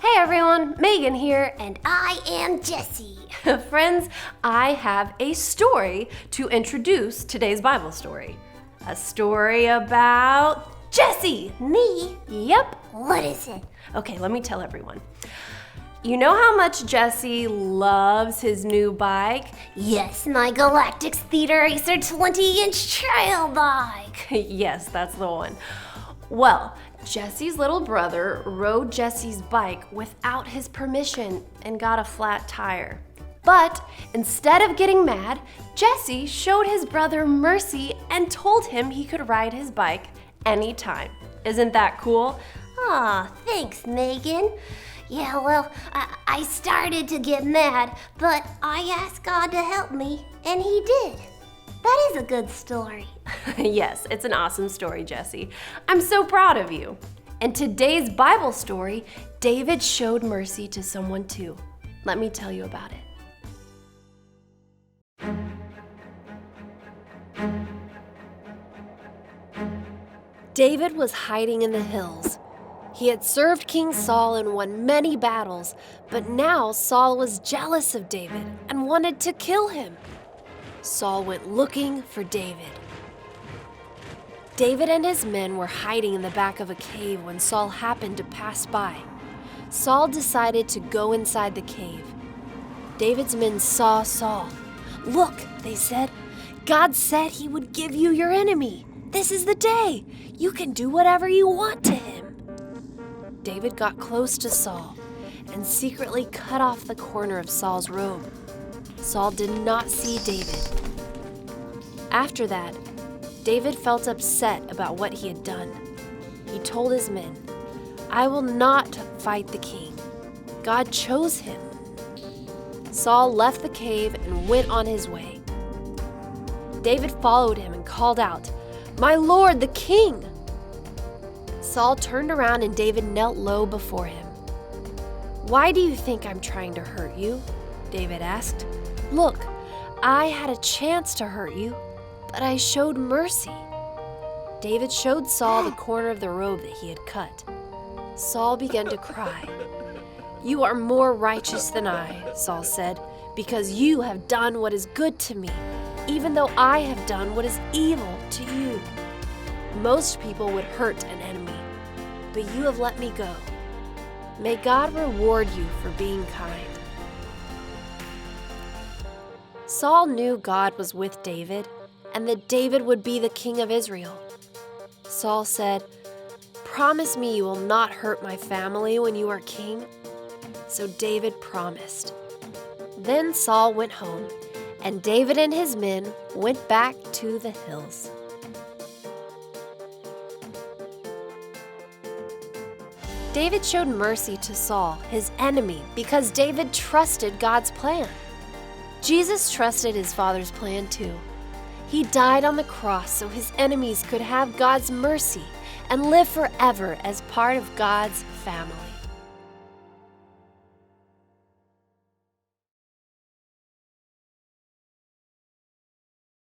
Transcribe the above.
Hey everyone, Megan here, and I am Jessie. friends, I have a story to introduce today's Bible story. A story about Jessie. Me? Yep. What is it? Okay, let me tell everyone. You know how much Jessie loves his new bike? Yes, my Galactic Theater Racer 20-inch trail bike. Yes, that's the one. Well, Jessie's little brother rode Jessie's bike without his permission and got a flat tire. But instead of getting mad, Jessie showed his brother mercy and told him he could ride his bike anytime. Isn't that cool? Aw, thanks, Megan. Yeah, well, I started to get mad, but I asked God to help me, and He did. That is a good story. Yes, it's an awesome story, Jessie. I'm so proud of you. In today's Bible story, David showed mercy to someone too. Let me tell you about it. David was hiding in the hills. He had served King Saul and won many battles, but now Saul was jealous of David and wanted to kill him. Saul went looking for David. David and his men were hiding in the back of a cave when Saul happened to pass by. Saul decided to go inside the cave. David's men saw Saul. "Look," they said, "God said he would give you your enemy. This is the day. You can do whatever you want to him." David got close to Saul and secretly cut off the corner of Saul's robe. Saul did not see David. After that, David felt upset about what he had done. He told his men, "I will not fight the king. God chose him." Saul left the cave and went on his way. David followed him and called out, "My lord, the king!" Saul turned around and David knelt low before him. "Why do you think I'm trying to hurt you?" David asked. "Look, I had a chance to hurt you, but I showed mercy." David showed Saul the corner of the robe that he had cut. Saul began to cry. "You are more righteous than I," Saul said, "because you have done what is good to me, even though I have done what is evil to you. Most people would hurt an enemy, but you have let me go. May God reward you for being kind." Saul knew God was with David and that David would be the king of Israel. Saul said, "Promise me you will not hurt my family when you are king." So David promised. Then Saul went home, and David and his men went back to the hills. David showed mercy to Saul, his enemy, because David trusted God's plan. Jesus trusted his Father's plan too. He died on the cross so his enemies could have God's mercy and live forever as part of God's family.